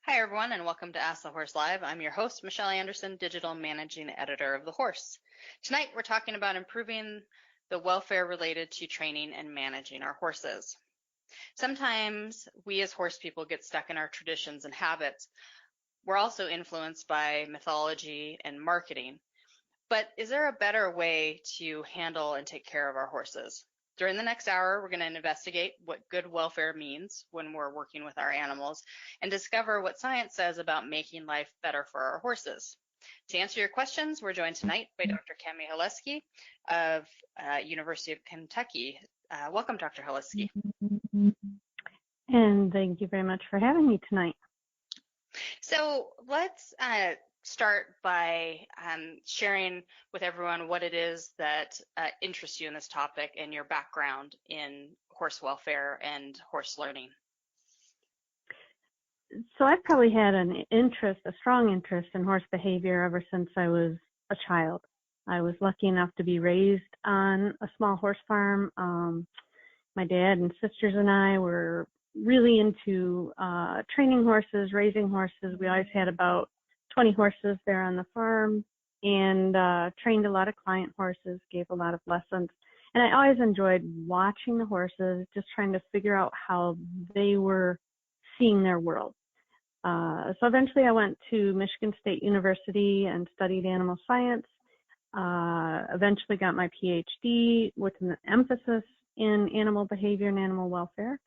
Hi, everyone, and welcome to Ask the Horse Live. I'm your host, Michelle Anderson, Digital Managing Editor of The Horse. Tonight, we're talking about improving the welfare related to training and managing our horses. Sometimes we as horse people get stuck in our traditions and habits. We're also influenced by mythology and marketing. But is there a better way to handle and take care of our horses? During the next hour, we're going to investigate what good welfare means when we're working with our animals and discover what science says about making life better for our horses. To answer your questions, we're joined tonight by Dr. Camie Heleski of University of Kentucky. Welcome, Dr. Heleski. And thank you very much for having me tonight. So let's start by sharing with everyone what it is that interests you in this topic and your background in horse welfare and horse learning. So I've probably had a strong interest in horse behavior ever since I was a child. I was lucky enough to be raised on a small horse farm. My dad and sisters and I were really into training horses, raising horses. We always had about 20 horses there on the farm and trained a lot of client horses, gave a lot of lessons. And I always enjoyed watching the horses, just trying to figure out how they were seeing their world. So eventually I went to Michigan State University and studied animal science, eventually got my PhD with an emphasis in animal behavior and animal welfare,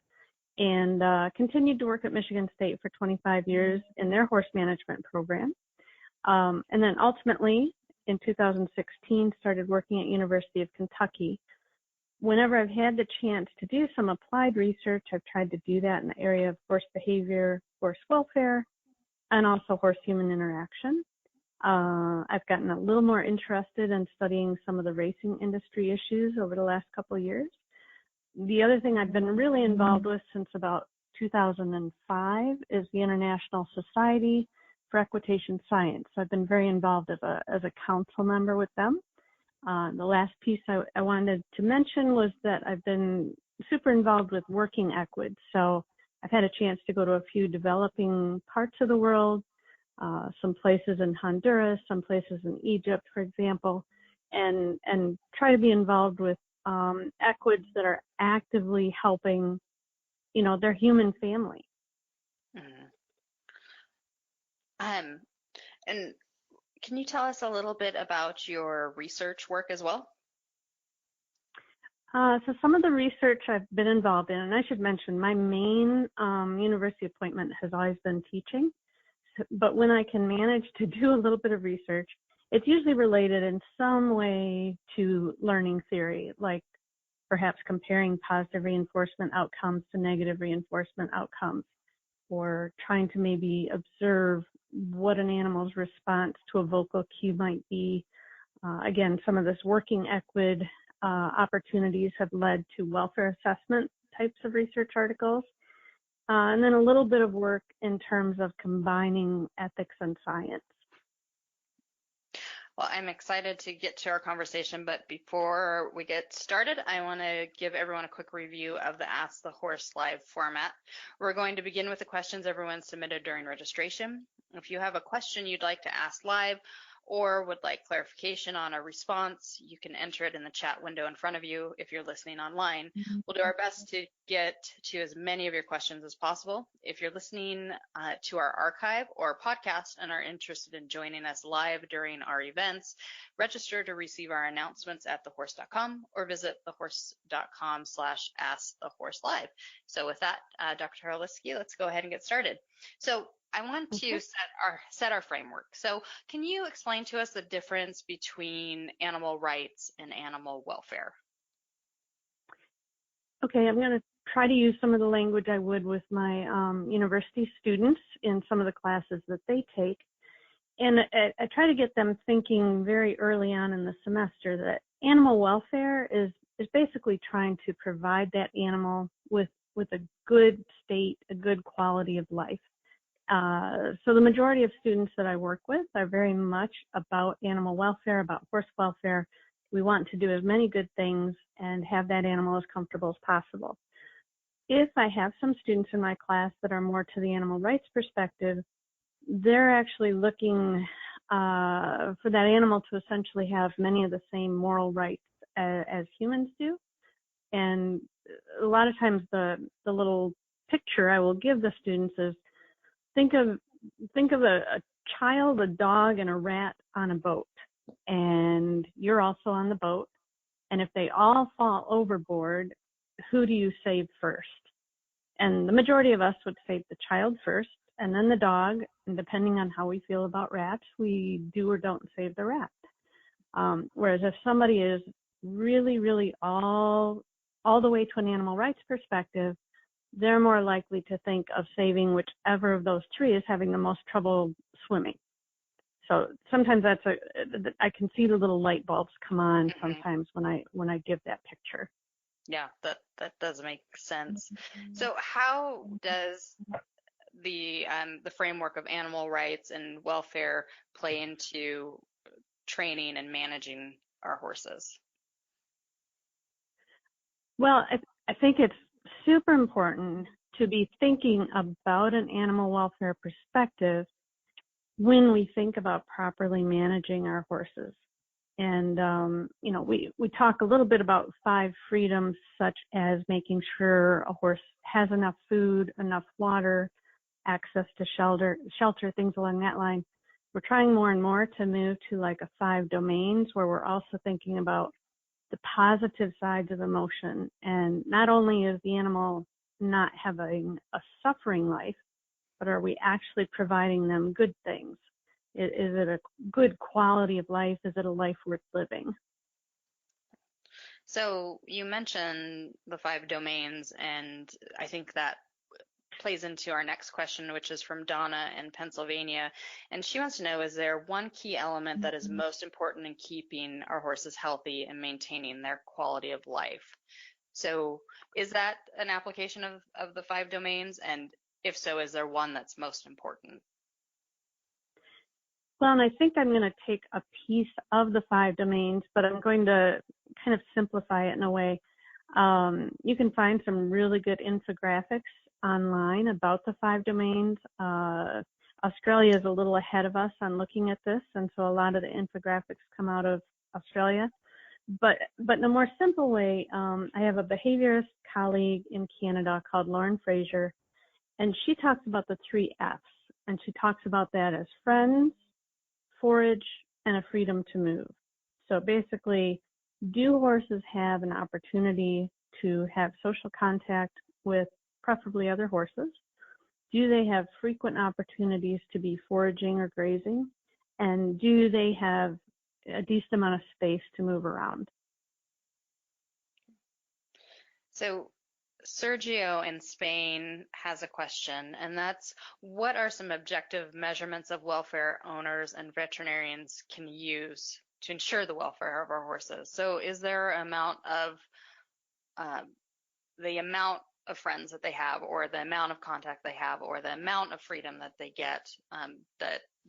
and continued to work at Michigan State for 25 years in their horse management program. And then ultimately, in 2016, started working at University of Kentucky. Whenever I've had the chance to do some applied research, I've tried to do that in the area of horse behavior, horse welfare, and also horse-human interaction. I've gotten a little more interested in studying some of the racing industry issues over the last couple of years. The other thing I've been really involved with since about 2005 is the International Society for Equitation Science. So I've been very involved as a council member with them. The last piece I wanted to mention was that I've been super involved with working equids. So I've had a chance to go to a few developing parts of the world, some places in Honduras, some places in Egypt, for example, and try to be involved with equids that are actively helping, their human family. And can you tell us a little bit about your research work as well? So some of the research I've been involved in, and I should mention my main university appointment has always been teaching, but when I can manage to do a little bit of research, it's usually related in some way to learning theory, like perhaps comparing positive reinforcement outcomes to negative reinforcement outcomes, or trying to maybe observe what an animal's response to a vocal cue might be. Again, some of this working equid opportunities have led to welfare assessment types of research articles, and then a little bit of work in terms of combining ethics and science. Well, I'm excited to get to our conversation, but before we get started, I want to give everyone a quick review of the Ask the Horse Live format. We're going to begin with the questions everyone submitted during registration. If you have a question you'd like to ask live or would like clarification on a response, you can enter it in the chat window in front of you if you're listening online. We'll do our best to get to as many of your questions as possible. If you're listening to our archive or podcast and are interested in joining us live during our events, register to receive our announcements at thehorse.com or visit thehorse.com/askthehorselive. So with that, Dr. Heleski, let's go ahead and get started. So I want to set our framework. So can you explain to us the difference between animal rights and animal welfare? Okay, I'm going to try to use some of the language I would with my university students in some of the classes that they take. And I try to get them thinking very early on in the semester that animal welfare is basically trying to provide that animal with a good state, a good quality of life. So the majority of students that I work with are very much about animal welfare, about horse welfare. We want to do as many good things and have that animal as comfortable as possible. if I have some students in my class that are more to the animal rights perspective, they're actually looking for that animal to essentially have many of the same moral rights as humans do. And a lot of times the little picture I will give the students is think of a child, a dog, and a rat on a boat. And you're also on the boat. And if they all fall overboard, who do you save first? And the majority of us would save the child first, and then the dog. And depending on how we feel about rats, we do or don't save the rat. Whereas if somebody is really, really all the way to an animal rights perspective, they're more likely to think of saving whichever of those three is having the most trouble swimming. So sometimes I can see the little light bulbs come on sometimes when I give that picture. Yeah, that does make sense. So how does the framework of animal rights and welfare play into training and managing our horses? Well, I think it's super important to be thinking about an animal welfare perspective when we think about properly managing our horses. And, we talk a little bit about 5 freedoms, such as making sure a horse has enough food, enough water, access to shelter, things along that line. We're trying more and more to move to like a 5 domains where we're also thinking about the positive sides of emotion. And not only is the animal not having a suffering life, but are we actually providing them good things? Is it a good quality of life? Is it a life worth living? So you mentioned the 5 domains, and I think that plays into our next question, which is from Donna in Pennsylvania. And she wants to know, is there one key element that is most important in keeping our horses healthy and maintaining their quality of life? So is that an application of the 5 domains? And if so, is there one that's most important? Well, and I think I'm going to take a piece of the 5 domains, but I'm going to kind of simplify it in a way. You can find some really good infographics online about the 5 domains. Australia is a little ahead of us on looking at this, and so a lot of the infographics come out of Australia. But in a more simple way, I have a behaviorist colleague in Canada called Lauren Fraser, and she talks about the 3 F's, and she talks about that as friends, forage, and a freedom to move. So basically, do horses have an opportunity to have social contact with preferably other horses? Do they have frequent opportunities to be foraging or grazing? And do they have a decent amount of space to move around? So Sergio in Spain has a question, and that's, what are some objective measurements of welfare owners and veterinarians can use to ensure the welfare of our horses? So is there an amount of the amount of friends that they have, or the amount of contact they have, or the amount of freedom that they get,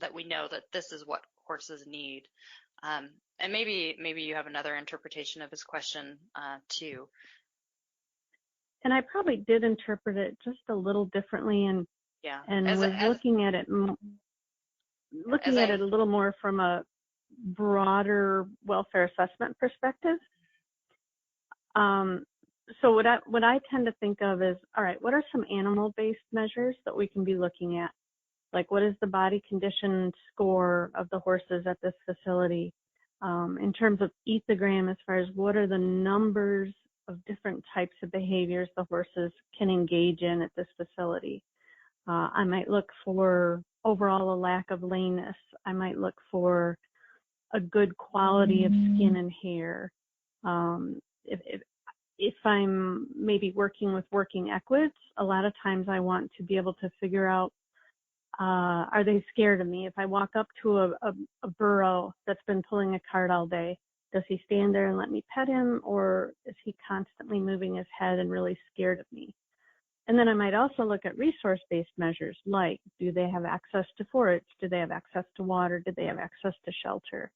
that we know that this is what horses need? And maybe you have another interpretation of his question too. And I probably did interpret it just a little differently, and was looking at it a little more from a broader welfare assessment perspective. So what I tend to think of is, all right, what are some animal-based measures that we can be looking at? Like, what is the body condition score of the horses at this facility? In terms of ethogram, as far as what are the numbers of different types of behaviors the horses can engage in at this facility. I might look for overall a lack of lameness. I might look for a good quality of skin and hair. If I'm maybe working with working equids, a lot of times I want to be able to figure out, are they scared of me? If I walk up to a burro that's been pulling a cart all day, does he stand there and let me pet him, or is he constantly moving his head and really scared of me? And then I might also look at resource-based measures, like, do they have access to forage? Do they have access to water? Do they have access to shelter?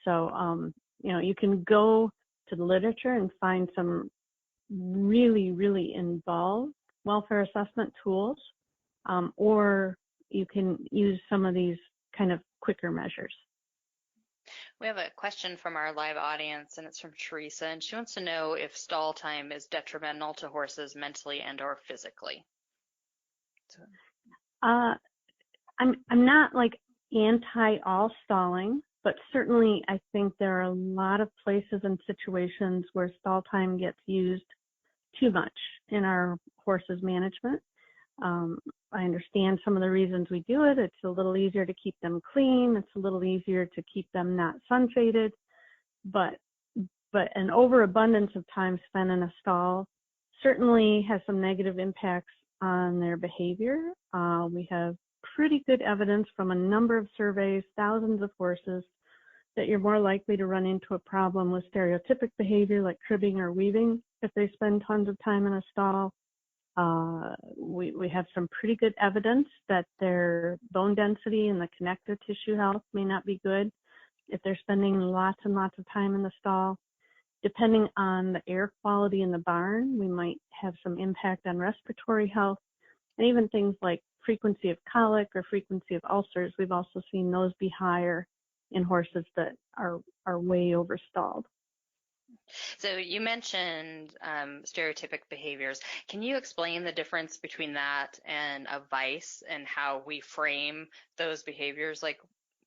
So, you can go to the literature and find some really, really involved welfare assessment tools, or you can use some of these kind of quicker measures. We have a question from our live audience, and it's from Teresa, and she wants to know if stall time is detrimental to horses mentally and or physically. I'm not like anti all stalling, but certainly I think there are a lot of places and situations where stall time gets used too much in our horses management. I understand some of the reasons we do it. It's a little easier to keep them clean. It's a little easier to keep them not sun faded, but an overabundance of time spent in a stall certainly has some negative impacts on their behavior. We have pretty good evidence from a number of surveys, thousands of horses, that you're more likely to run into a problem with stereotypic behavior like cribbing or weaving if they spend tons of time in a stall. We have some pretty good evidence that their bone density and the connective tissue health may not be good if they're spending lots and lots of time in the stall. Depending on the air quality in the barn, we might have some impact on respiratory health, and even things like frequency of colic or frequency of ulcers. We've also seen those be higher in horses that are way overstalled. So you mentioned stereotypic behaviors. Can you explain the difference between that and a vice and how we frame those behaviors like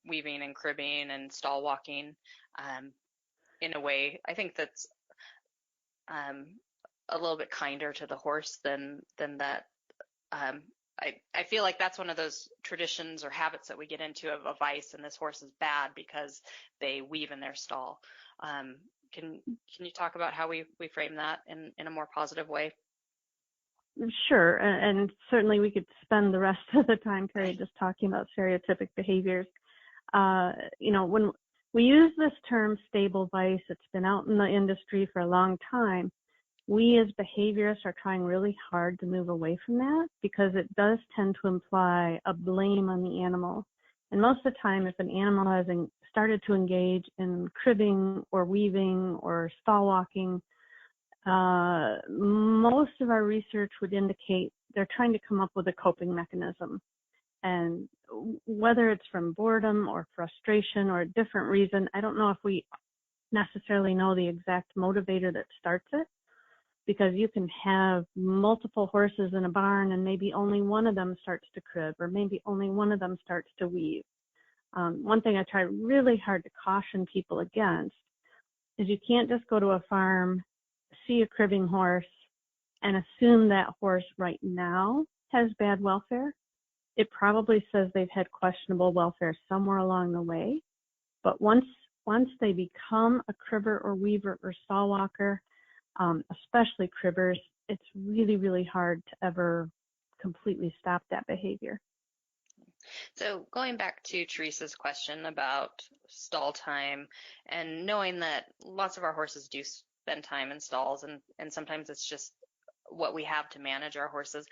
weaving and cribbing and stall walking in a way I think that's a little bit kinder to the horse than that? I feel like that's one of those traditions or habits that we get into of a vice, and this horse is bad because they weave in their stall. Can you talk about how we frame that in a more positive way? Sure, and certainly we could spend the rest of the time period just talking about stereotypic behaviors. When we use this term stable vice, it's been out in the industry for a long time. We as behaviorists are trying really hard to move away from that because it does tend to imply a blame on the animal. And most of the time, if an animal has started to engage in cribbing or weaving or stall walking, most of our research would indicate they're trying to come up with a coping mechanism. And whether it's from boredom or frustration or a different reason, I don't know if we necessarily know the exact motivator that starts it, because you can have multiple horses in a barn and maybe only one of them starts to crib or maybe only one of them starts to weave. One thing I try really hard to caution people against is you can't just go to a farm, see a cribbing horse, and assume that horse right now has bad welfare. It probably says they've had questionable welfare somewhere along the way. But once they become a cribber or weaver or stall walker, especially cribbers, it's really, really hard to ever completely stop that behavior. So going back to Teresa's question about stall time and knowing that lots of our horses do spend time in stalls and sometimes it's just what we have to manage our horses.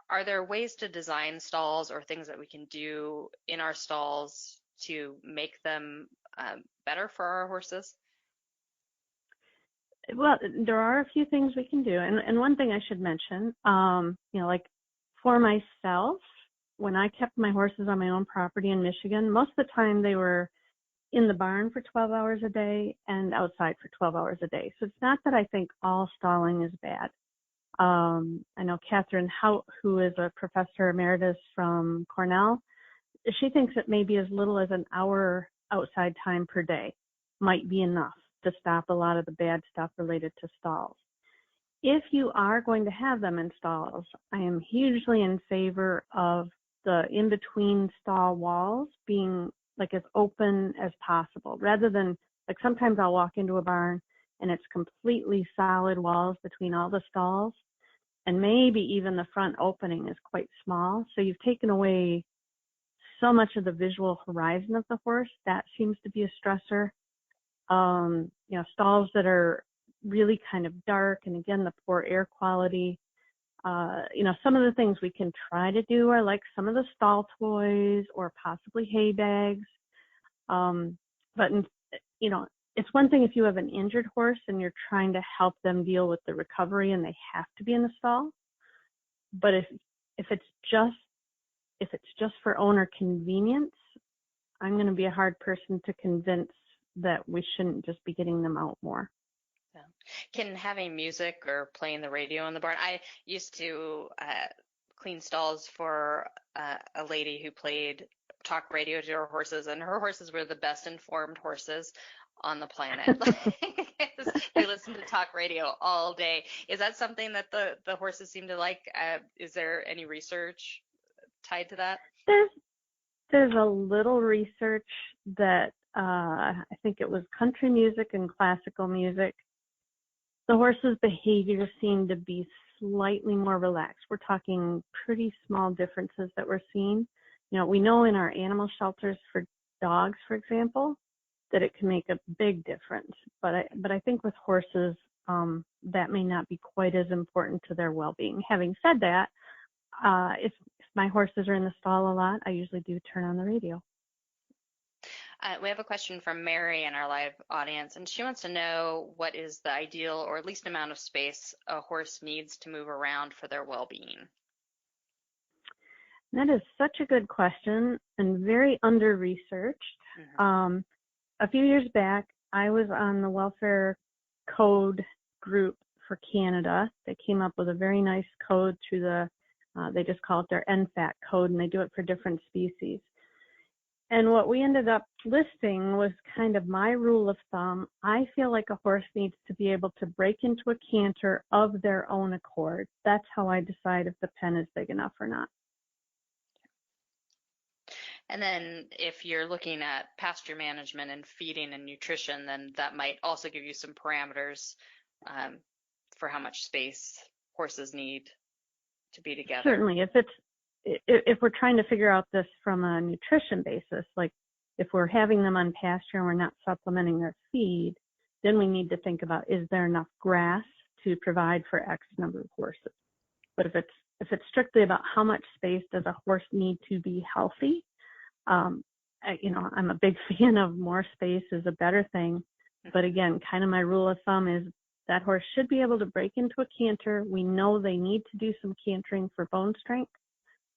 Are there ways to design stalls or things that we can do in our stalls to make them better for our horses? Well, there are a few things we can do. And one thing I should mention, like for myself, when I kept my horses on my own property in Michigan, most of the time they were in the barn for 12 hours a day and outside for 12 hours a day. So it's not that I think all stalling is bad. I know Catherine Hout, who is a professor emeritus from Cornell, she thinks that maybe as little as an hour outside time per day might be enough to stop a lot of the bad stuff related to stalls. If you are going to have them in stalls, I am hugely in favor of the in-between stall walls being like as open as possible, rather than like sometimes I'll walk into a barn and it's completely solid walls between all the stalls, and maybe even the front opening is quite small. So you've taken away so much of the visual horizon of the horse. That seems to be a stressor. Stalls that are really kind of dark, and again, the poor air quality. Some of the things we can try to do are like some of the stall toys or possibly hay bags. But it's one thing if you have an injured horse and you're trying to help them deal with the recovery and they have to be in the stall. But if it's just for owner convenience, I'm going to be a hard person to convince that we shouldn't just be getting them out more. Yeah. Can having music or playing the radio in the barn? I used to clean stalls for a lady who played talk radio to her horses, and her horses were the best informed horses on the planet. They listened to talk radio all day. Is that something that the horses seem to like? Is there any research tied to that? There's a little research that I think it was country music and classical music. The horse's behavior seemed to be slightly more relaxed. We're talking pretty small differences that we're seeing. You know, we know in our animal shelters for dogs, for example, that it can make a big difference. But I think with horses, that may not be quite as important to their well-being. Having said that, if my horses are in the stall a lot, I usually do turn on the radio. We have a question from Mary in our live audience, and she wants to know what is the ideal or least amount of space a horse needs to move around for their well-being. That is such a good question and very under-researched. Mm-hmm. A few years back, I was on the welfare code group for Canada. They came up with a very nice code through they just call it their NFAT code, and they do it for different species. And what we ended up listing was kind of my rule of thumb. I feel like a horse needs to be able to break into a canter of their own accord. That's how I decide if the pen is big enough or not. And then if you're looking at pasture management and feeding and nutrition, then that might also give you some parameters for how much space horses need to be together. Certainly. If we're trying to figure out this from a nutrition basis, like if we're having them on pasture and we're not supplementing their feed, then we need to think about, is there enough grass to provide for X number of horses? But if it's strictly about how much space does a horse need to be healthy, I'm a big fan of more space is a better thing. But again, kind of my rule of thumb is that horse should be able to break into a canter. We know they need to do some cantering for bone strength.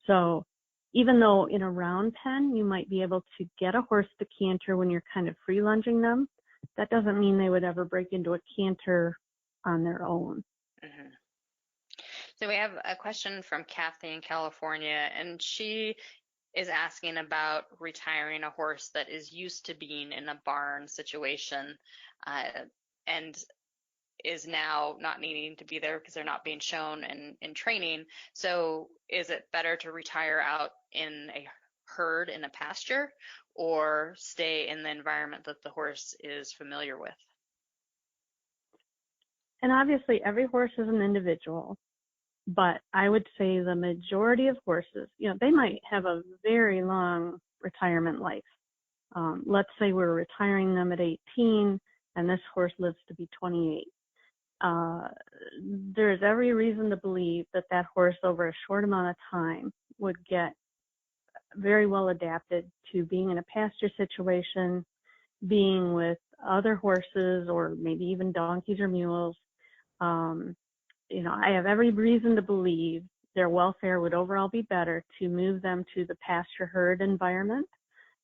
So even though in a round pen, you might be able to get a horse to canter when you're kind of free lunging them, that doesn't mean they would ever break into a canter on their own. Mm-hmm. So we have a question from Kathy in California, and she is asking about retiring a horse that is used to being in a barn situation and is now not needing to be there because they're not being shown in training. So is it better to retire out in a herd in a pasture or stay in the environment that the horse is familiar with? And obviously every horse is an individual, but I would say the majority of horses, they might have a very long retirement life. Let's say we're retiring them at 18 and this horse lives to be 28. There's every reason to believe that horse over a short amount of time would get very well adapted to being in a pasture situation, being with other horses or maybe even donkeys or mules. I have every reason to believe their welfare would overall be better to move them to the pasture herd environment.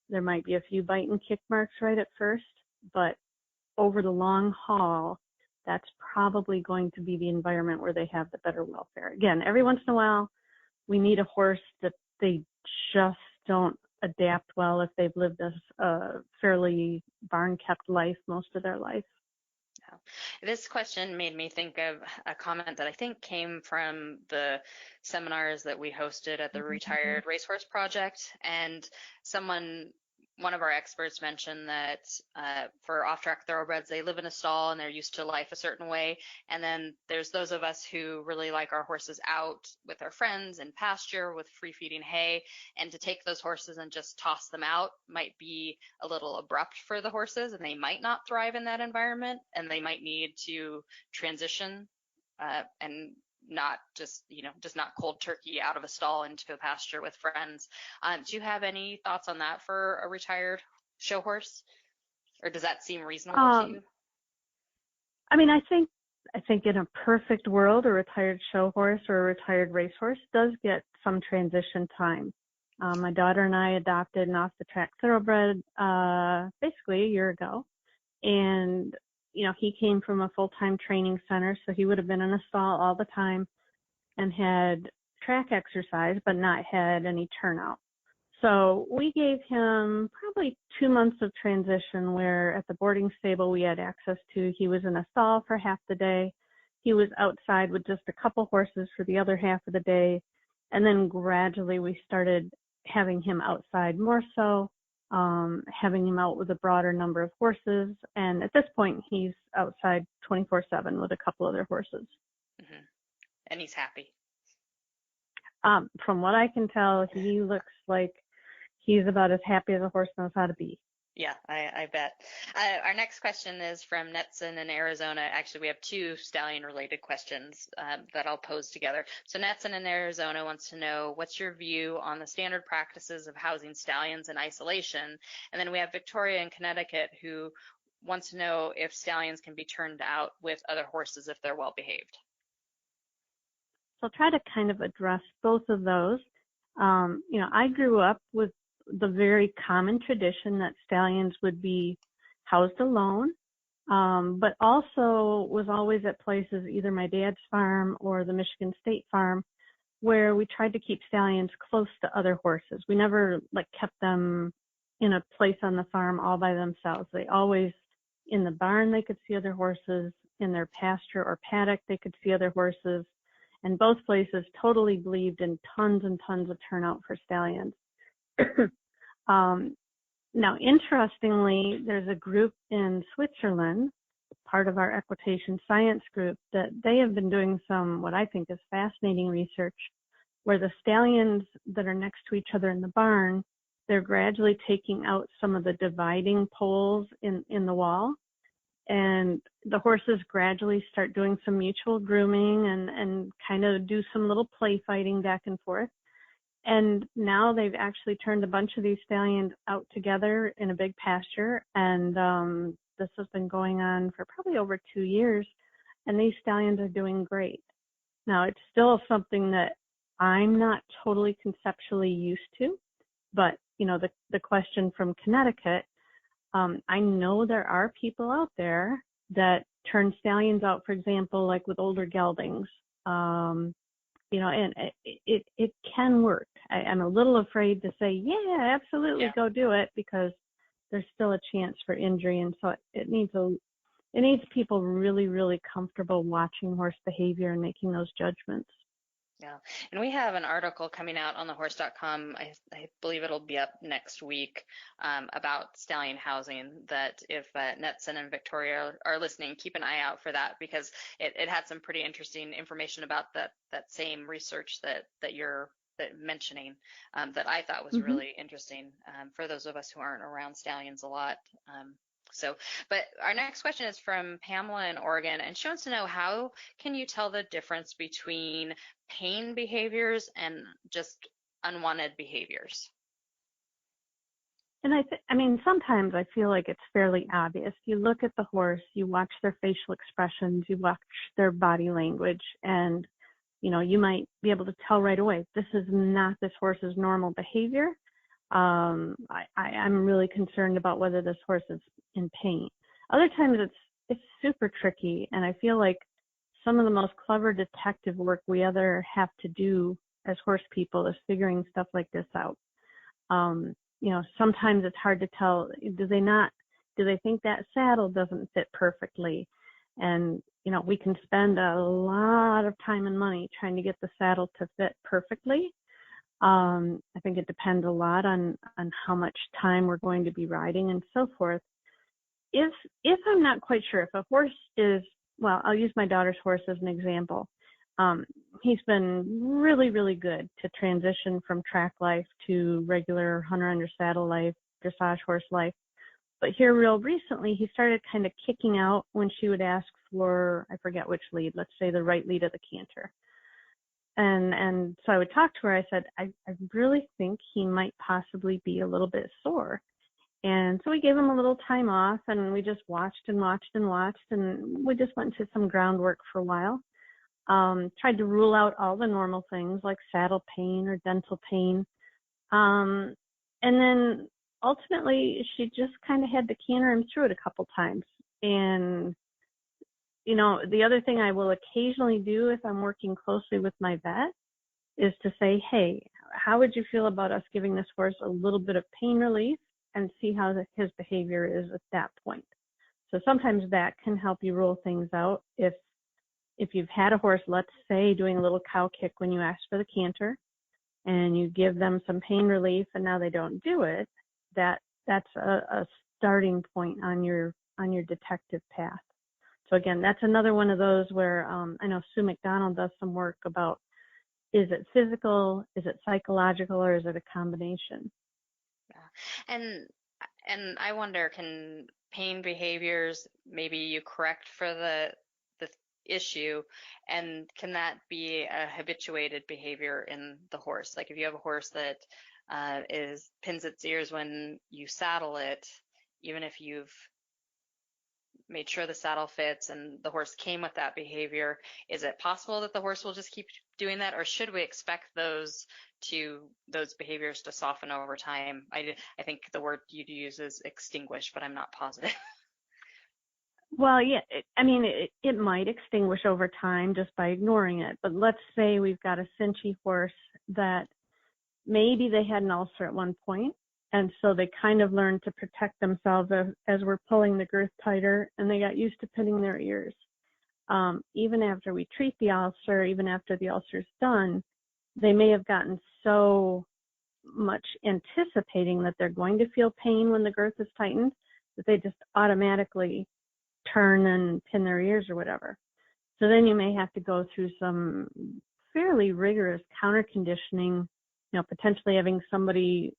There might be a few bite and kick marks right at first, but over the long haul, that's probably going to be the environment where they have the better welfare. Again, every once in a while, we need a horse that they just don't adapt well if they've lived a fairly barn-kept life most of their life. This question made me think of a comment that I think came from the seminars that we hosted at the Retired Racehorse Project, and one of our experts mentioned that for off-track thoroughbreds, they live in a stall and they're used to life a certain way. And then there's those of us who really like our horses out with our friends in pasture with free feeding hay. And to take those horses and just toss them out might be a little abrupt for the horses, and they might not thrive in that environment, and they might need to transition and not just not cold turkey out of a stall into a pasture with friends. Do you have any thoughts on that for a retired show horse? Or does that seem reasonable to Um, you? I mean, I think in a perfect world, a retired show horse or a retired racehorse does get some transition time. My daughter and I adopted an off-the-track thoroughbred basically a year ago, and he came from a full-time training center, so he would have been in a stall all the time and had track exercise, but not had any turnout. So we gave him probably 2 months of transition where at the boarding stable we had access to, he was in a stall for half the day. He was outside with just a couple horses for the other half of the day. And then gradually we started having him outside more so, having him out with a broader number of horses. And at this point, he's outside 24/7 with a couple other horses. Mm-hmm. And he's happy. From what I can tell, he looks like he's about as happy as a horse knows how to be. Yeah, I bet. Our next question is from Netson in Arizona. Actually, we have two stallion-related questions that I'll pose together. So Netson in Arizona wants to know, what's your view on the standard practices of housing stallions in isolation? And then we have Victoria in Connecticut who wants to know if stallions can be turned out with other horses if they're well behaved. So I'll try to kind of address both of those. I grew up with the very common tradition that stallions would be housed alone, but also was always at places, either my dad's farm or the Michigan State Farm, where we tried to keep stallions close to other horses. We never kept them in a place on the farm all by themselves. They always, in the barn, they could see other horses. In their pasture or paddock, they could see other horses. And both places totally believed in tons and tons of turnout for stallions. Now, interestingly, there's a group in Switzerland, part of our Equitation Science group, that they have been doing some, what I think is fascinating research, where the stallions that are next to each other in the barn, they're gradually taking out some of the dividing poles in the wall. And the horses gradually start doing some mutual grooming and kind of do some little play fighting back and forth. And now they've actually turned a bunch of these stallions out together in a big pasture. And this has been going on for probably over 2 years. And these stallions are doing great. Now, it's still something that I'm not totally conceptually used to. But, the question from Connecticut, I know there are people out there that turn stallions out, for example, like with older geldings. And it can work. I'm a little afraid to say, yeah, absolutely, go do it, because there's still a chance for injury. And so it needs people really, really comfortable watching horse behavior and making those judgments. Yeah, and we have an article coming out on thehorse.com. I believe it'll be up next week about stallion housing, that if Netson and Victoria are listening, keep an eye out for that, because it had some pretty interesting information about that same research that you're mentioning that I thought was really interesting for those of us who aren't around stallions a lot. But our next question is from Pamela in Oregon, and she wants to know, how can you tell the difference between pain behaviors and just unwanted behaviors? And I mean, sometimes I feel like it's fairly obvious. You look at the horse, you watch their facial expressions, you watch their body language, and, you might be able to tell right away, this is not this horse's normal behavior. I'm really concerned about whether this horse is in pain. Other times it's super tricky, and I feel like some of the most clever detective work we ever have to do as horse people is figuring stuff like this out. Sometimes it's hard to tell, do they think that saddle doesn't fit perfectly? And, we can spend a lot of time and money trying to get the saddle to fit perfectly. I think it depends a lot on how much time we're going to be riding and so forth. If I'm not quite sure, if a horse is, well, I'll use my daughter's horse as an example. He's been really, really good to transition from track life to regular hunter under saddle life, dressage horse life. But here real recently, he started kind of kicking out when she would ask for, I forget which lead, let's say the right lead of the canter. And so I would talk to her. I said, I really think he might possibly be a little bit sore. And so we gave him a little time off, and we just watched and watched and watched, and we just went to some groundwork for a while. Tried to rule out all the normal things like saddle pain or dental pain. And then ultimately she just kind of had to canter him through it a couple times. And, you know, the other thing I will occasionally do if I'm working closely with my vet is to say, hey, how would you feel about us giving this horse a little bit of pain relief and see how his behavior is at that point? So sometimes that can help you rule things out. If you've had a horse, let's say, doing a little cow kick when you ask for the canter, and you give them some pain relief and now they don't do it, that's a starting point on your detective path. So again, that's another one of those where I know Sue McDonald does some work about, is it physical, is it psychological, or is it a combination? Yeah. And I wonder, can pain behaviors maybe you correct for the issue, and can that be a habituated behavior in the horse? Like if you have a horse that pins its ears when you saddle it, even if you've made sure the saddle fits and the horse came with that behavior, is it possible that the horse will just keep doing that, or should we expect those behaviors to soften over time? I think the word you'd use is extinguish, but I'm not positive. Well, yeah, it might extinguish over time just by ignoring it. But let's say we've got a cinchy horse that maybe they had an ulcer at one point, and so they kind of learned to protect themselves as we're pulling the girth tighter, and they got used to pinning their ears. Even after we treat the ulcer, even after the ulcer's done, they may have gotten so much anticipating that they're going to feel pain when the girth is tightened that they just automatically turn and pin their ears or whatever. So then you may have to go through some fairly rigorous counter conditioning, potentially having somebody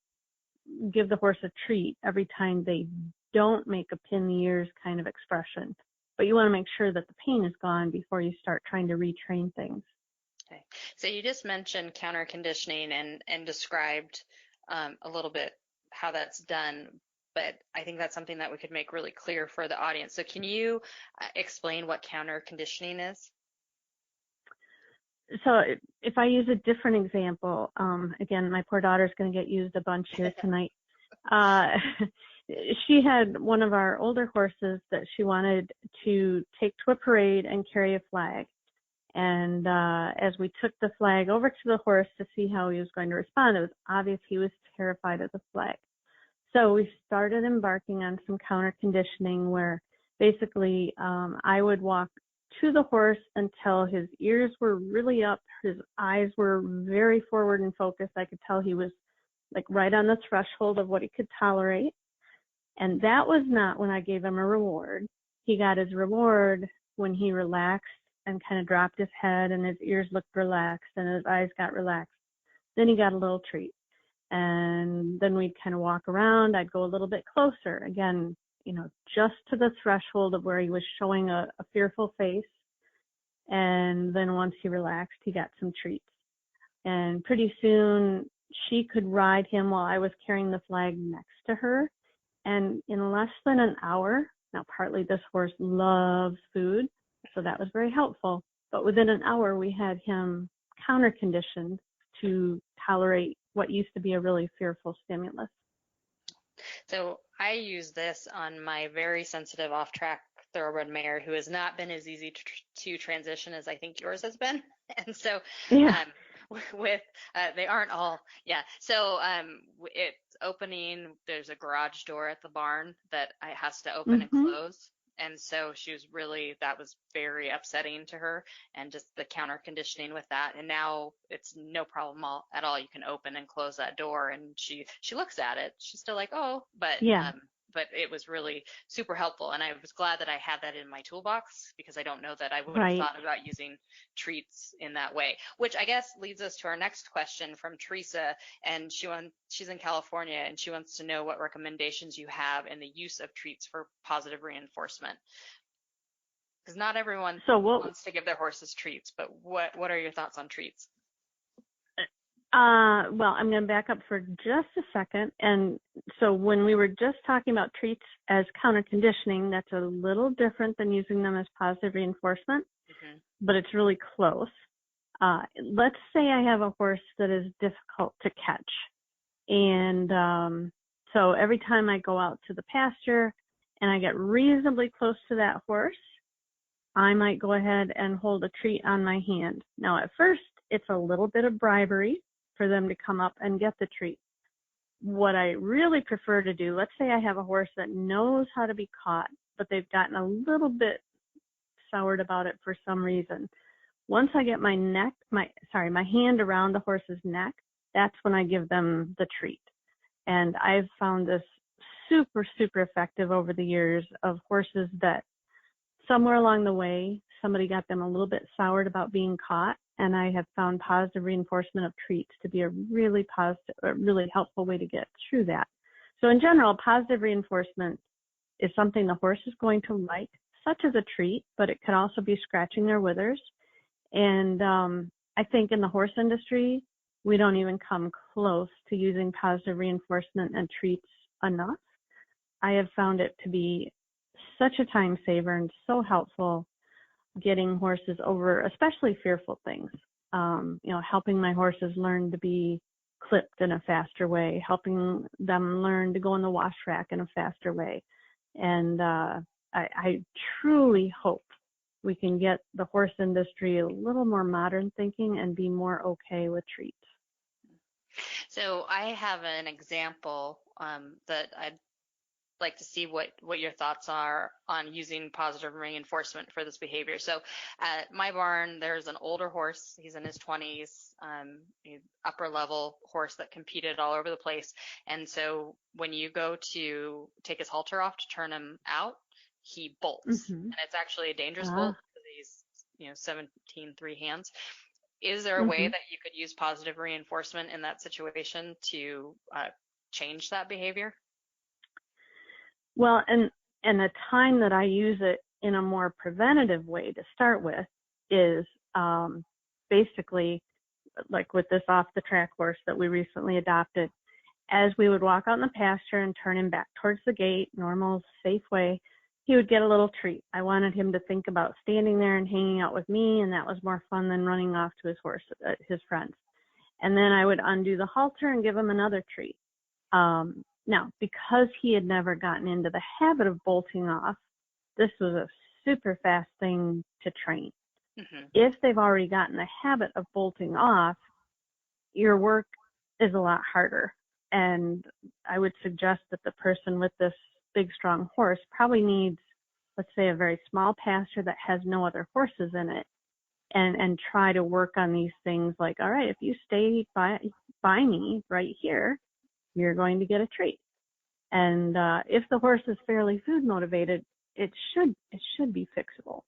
give the horse a treat every time they don't make a pin the ears kind of expression. But you want to make sure that the pain is gone before you start trying to retrain things. Okay. So you just mentioned counter conditioning and described a little bit how that's done, but I think that's something that we could make really clear for the audience. So can you explain what counter conditioning is? So if I use a different example, again, my poor daughter's going to get used a bunch here tonight. She had one of our older horses that she wanted to take to a parade and carry a flag. And as we took the flag over to the horse to see how he was going to respond, it was obvious he was terrified of the flag. So we started embarking on some counter conditioning where basically I would walk to the horse until his ears were really up, his eyes were very forward and focused. I could tell he was like right on the threshold of what he could tolerate. And that was not when I gave him a reward. He got his reward when he relaxed and kind of dropped his head and his ears looked relaxed and his eyes got relaxed. Then he got a little treat. And then we'd kind of walk around. I'd go a little bit closer. Again, just to the threshold of where he was showing a fearful face. And then once he relaxed, he got some treats. And pretty soon she could ride him while I was carrying the flag next to her. And in less than an hour, now partly this horse loves food, so that was very helpful. But within an hour, we had him counter conditioned to tolerate what used to be a really fearful stimulus. So I use this on my very sensitive off-track thoroughbred mare who has not been as easy to transition as I think yours has been. And so Yeah. They aren't all, yeah. So it's opening, there's a garage door at the barn that has to open and close. And so that was very upsetting to her, and just the counter conditioning with that. And now it's no problem at all. You can open and close that door, and she looks at it. She's still like, oh, but yeah. But it was really super helpful. And I was glad that I had that in my toolbox, because I don't know that I would have thought about using treats in that way, which I guess leads us to our next question from Teresa. And she's in California, and she wants to know what recommendations you have in the use of treats for positive reinforcement. Because not everyone wants to give their horses treats, but what are your thoughts on treats? Well, I'm going to back up for just a second. And so when we were just talking about treats as counter conditioning, that's a little different than using them as positive reinforcement, but it's really close. Let's say I have a horse that is difficult to catch. And so every time I go out to the pasture and I get reasonably close to that horse, I might go ahead and hold a treat on my hand. Now, at first, it's a little bit of bribery for them to come up and get the treat. What I really prefer to do, let's say I have a horse that knows how to be caught, but they've gotten a little bit soured about it for some reason. Once I get my hand around the horse's neck, that's when I give them the treat. And I've found this super, super effective over the years of horses that somewhere along the way, somebody got them a little bit soured about being caught, and I have found positive reinforcement of treats to be a really helpful way to get through that. So in general, positive reinforcement is something the horse is going to like, such as a treat, but it could also be scratching their withers. And I think in the horse industry, we don't even come close to using positive reinforcement and treats enough. I have found it to be such a time saver and so helpful getting horses over, especially fearful things. Helping my horses learn to be clipped in a faster way, helping them learn to go in the wash rack in a faster way. And I truly hope we can get the horse industry a little more modern thinking and be more okay with treats. So I have an example that I'd like to see what your thoughts are on using positive reinforcement for this behavior. So at my barn, there's an older horse. He's in his 20s, upper level horse that competed all over the place. And so when you go to take his halter off to turn him out, he bolts. And it's actually a dangerous bolt because he's, 17 hands. Is there a way that you could use positive reinforcement in that situation to change that behavior? Well, and the time that I use it in a more preventative way to start with is basically like with this off the track horse that we recently adopted. As we would walk out in the pasture and turn him back towards the gate, normal, safe way, he would get a little treat. I wanted him to think about standing there and hanging out with me, and that was more fun than running off to his friends. And then I would undo the halter and give him another treat. Now, because he had never gotten into the habit of bolting off, this was a super fast thing to train. If they've already gotten the habit of bolting off, your work is a lot harder. And I would suggest that the person with this big, strong horse probably needs, let's say, a very small pasture that has no other horses in it, and try to work on these things like, all right, if you stay by me right here, you're going to get a treat. And if the horse is fairly food motivated, it should be fixable.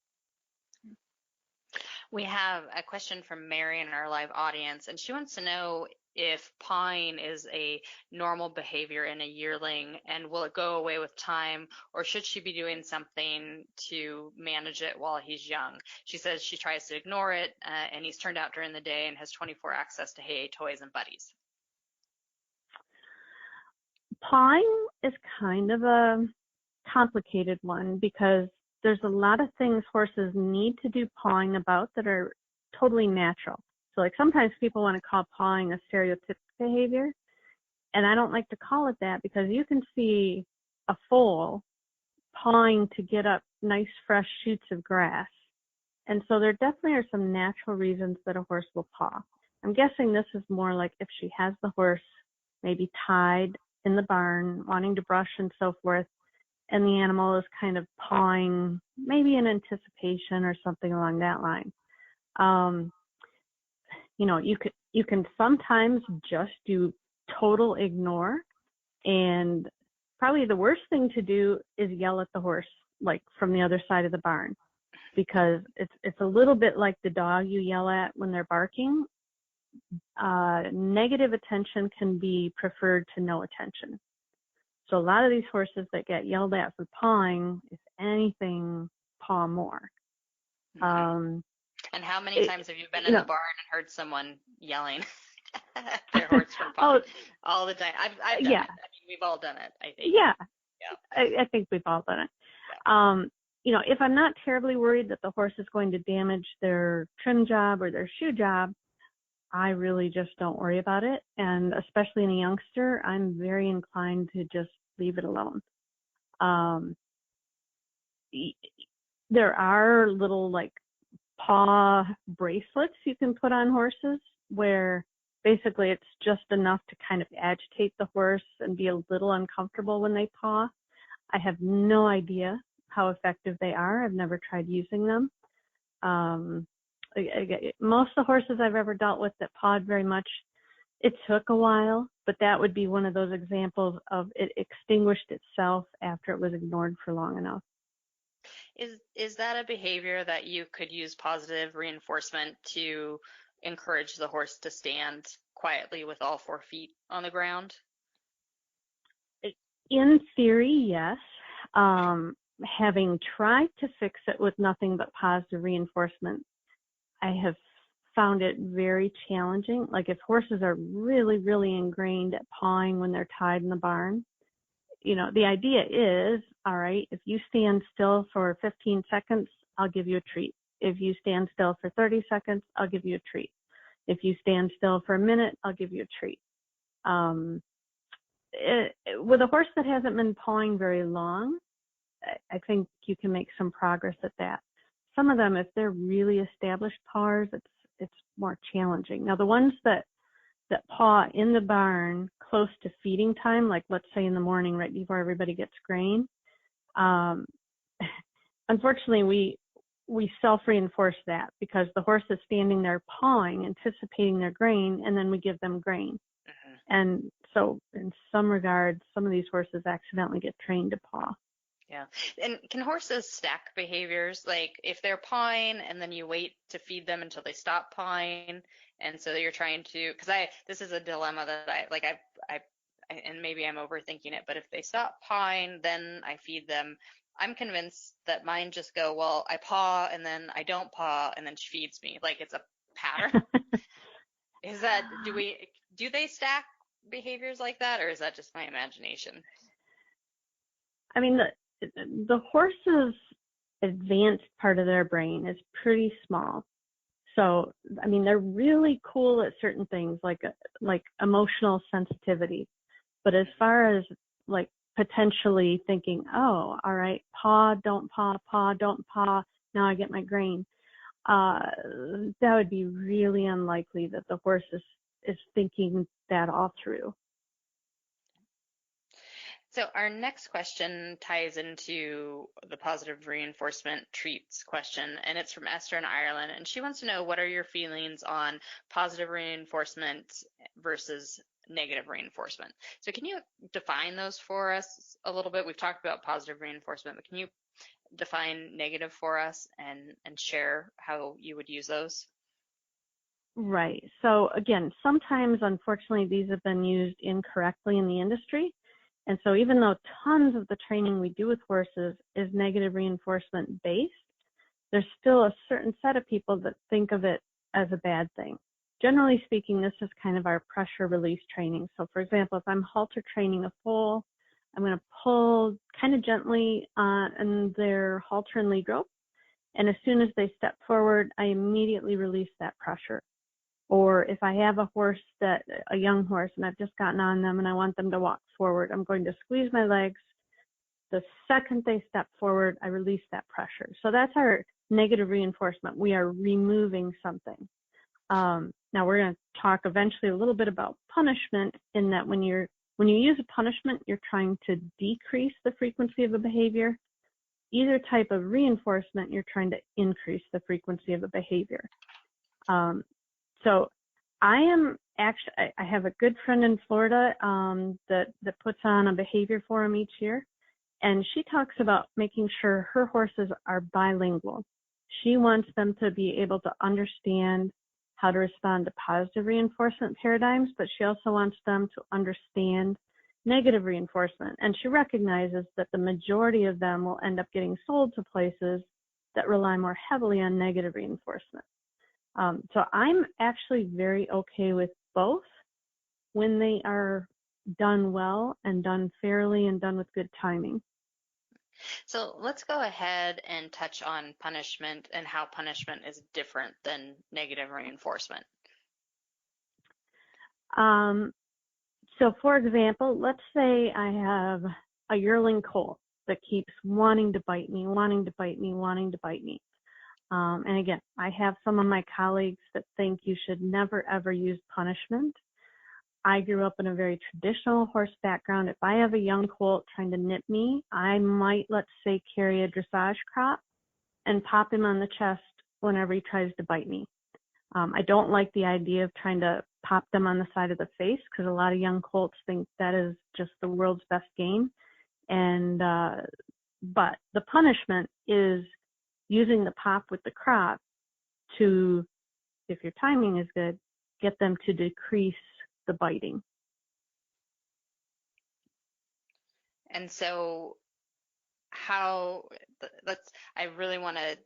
We have a question from Mary in our live audience, and she wants to know if pawing is a normal behavior in a yearling, and will it go away with time, or should she be doing something to manage it while he's young? She says she tries to ignore it, and he's turned out during the day and has 24 access to hay, toys, and buddies. Pawing is kind of a complicated one because there's a lot of things horses need to do pawing about that are totally natural. So like sometimes people want to call pawing a stereotypic behavior, and I don't like to call it that because you can see a foal pawing to get up nice fresh shoots of grass. And so there definitely are some natural reasons that a horse will paw. I'm guessing this is more like if she has the horse maybe tied in the barn, wanting to brush and so forth, and the animal is kind of pawing, maybe in anticipation or something along that line. You can sometimes just do total ignore, and probably the worst thing to do is yell at the horse, like from the other side of the barn, because it's a little bit like the dog you yell at when they're barking. Negative attention can be preferred to no attention. So a lot of these horses that get yelled at for pawing, if anything, paw more. And how many times have you been in the barn and heard someone yelling? Their horse from Oh, pawing all the time. I've done yeah, it. I mean, we've all done it, I think. yeah. Yeah. I think we've all done it. Yeah. If I'm not terribly worried that the horse is going to damage their trim job or their shoe job, I really just don't worry about it. And especially in a youngster, I'm very inclined to just leave it alone. There are little like paw bracelets you can put on horses where basically it's just enough to kind of agitate the horse and be a little uncomfortable when they paw. I have no idea how effective they are. I've never tried using them. Most of the horses I've ever dealt with that pawed very much, it took a while, but that would be one of those examples of it extinguished itself after it was ignored for long enough. Is that a behavior that you could use positive reinforcement to encourage the horse to stand quietly with all 4 feet on the ground? In theory, yes. Having tried to fix it with nothing but positive reinforcement, I have found it very challenging. Like if horses are really, really ingrained at pawing when they're tied in the barn, the idea is, all right, if you stand still for 15 seconds, I'll give you a treat. If you stand still for 30 seconds, I'll give you a treat. If you stand still for a minute, I'll give you a treat. With a horse that hasn't been pawing very long, I think you can make some progress at that. Some of them, if they're really established pawers, it's more challenging. Now, the ones that paw in the barn close to feeding time, like let's say in the morning right before everybody gets grain, unfortunately we self-reinforce that because the horse is standing there pawing, anticipating their grain, and then we give them grain. And so in some regards, some of these horses accidentally get trained to paw. Yeah. And can horses stack behaviors? Like if they're pawing and then you wait to feed them until they stop pawing, and so you're trying to, this is a dilemma that and maybe I'm overthinking it, but if they stop pawing, then I feed them. I'm convinced that mine just go, well, I paw and then I don't paw and then she feeds me. Like it's a pattern. Do they stack behaviors like that, or is that just my imagination? I mean, the horse's advanced part of their brain is pretty small. So, I mean, they're really cool at certain things like emotional sensitivity. But as far as like potentially thinking, oh, all right, paw, don't paw, now I get my grain. That would be really unlikely that the horse is thinking that all through. So our next question ties into the positive reinforcement treats question, and it's from Esther in Ireland, and she wants to know, what are your feelings on positive reinforcement versus negative reinforcement? So can you define those for us a little bit? We've talked about positive reinforcement, but can you define negative for us and share how you would use those? Right. So again, sometimes, unfortunately, these have been used incorrectly in the industry. And so even though tons of the training we do with horses is negative reinforcement based, there's still a certain set of people that think of it as a bad thing. Generally speaking, this is kind of our pressure release training. So for example, if I'm halter training a foal, I'm going to pull kind of gently on their halter and lead rope. And as soon as they step forward, I immediately release that pressure. Or if I have a young horse, and I've just gotten on them and I want them to walk forward, I'm going to squeeze my legs. The second they step forward, I release that pressure. So that's our negative reinforcement. We are removing something. Now we're going to talk eventually a little bit about punishment, in that when you use a punishment, you're trying to decrease the frequency of a behavior. Either type of reinforcement, you're trying to increase the frequency of a behavior. So I have a good friend in Florida that puts on a behavior forum each year, and she talks about making sure her horses are bilingual. She wants them to be able to understand how to respond to positive reinforcement paradigms, but she also wants them to understand negative reinforcement. And she recognizes that the majority of them will end up getting sold to places that rely more heavily on negative reinforcement. So I'm actually very okay with both. when they are done well and done fairly and done with good timing. So let's go ahead and touch on punishment and how punishment is different than negative reinforcement. So for example, let's say I have a yearling colt that keeps wanting to bite me, wanting to bite me, wanting to bite me. And again, I have some of my colleagues that think you should never, ever use punishment. I grew up in a very traditional horse background. If I have a young colt trying to nip me, I might, let's say, carry a dressage crop and pop him on the chest whenever he tries to bite me. I don't like the idea of trying to pop them on the side of the face because a lot of young colts think that is just the world's best game. And but the punishment is using the pop with the crop to, if your timing is good, get them to decrease the biting. And so I really want to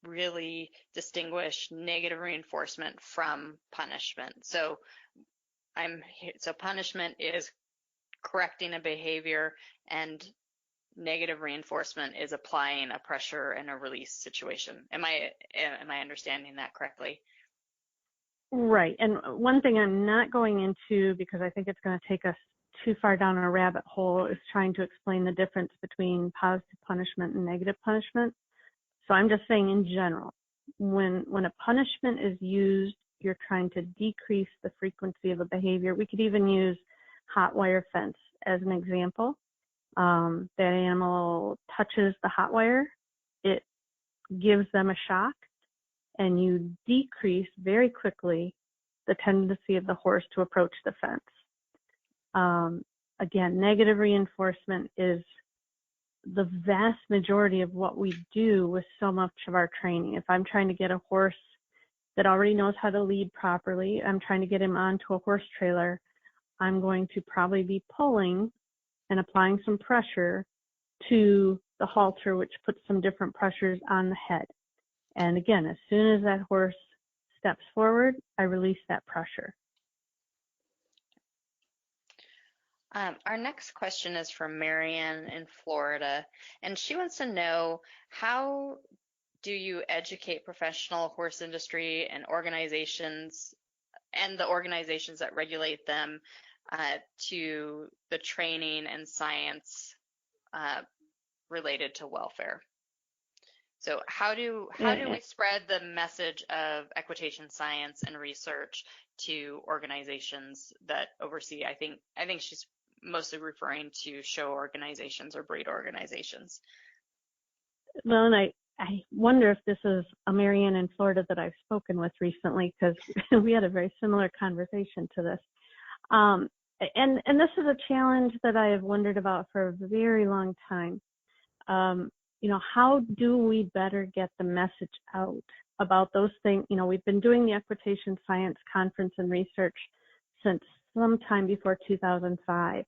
really distinguish negative reinforcement from punishment. So punishment is correcting a behavior, and negative reinforcement is applying a pressure and a release situation. Am I understanding that correctly? Right. And one thing I'm not going into, because I think it's going to take us too far down a rabbit hole, is trying to explain the difference between positive punishment and negative punishment. So I'm just saying in general, when a punishment is used, you're trying to decrease the frequency of a behavior. We could even use hot wire fence as an example. That animal touches the hot wire, it gives them a shock, and you decrease very quickly the tendency of the horse to approach the fence. Again, negative reinforcement is the vast majority of what we do with so much of our training. If I'm trying to get a horse that already knows how to lead properly, I'm trying to get him onto a horse trailer, I'm going to probably be pulling and applying some pressure to the halter, which puts some different pressures on the head. And again, as soon as that horse steps forward, I release that pressure. Our next question is from Marianne in Florida, and she wants to know, how do you educate professional horse industry and organizations and the organizations that regulate them to the training and science related to welfare? So how do we spread the message of equitation science and research to organizations that oversee? I think she's mostly referring to show organizations or breed organizations. Well, and I wonder if this is a Marianne in Florida that I've spoken with recently, because we had a very similar conversation to this. And this is a challenge that I have wondered about for a very long time. How do we better get the message out about those things? We've been doing the Equitation Science conference and research since sometime before 2005.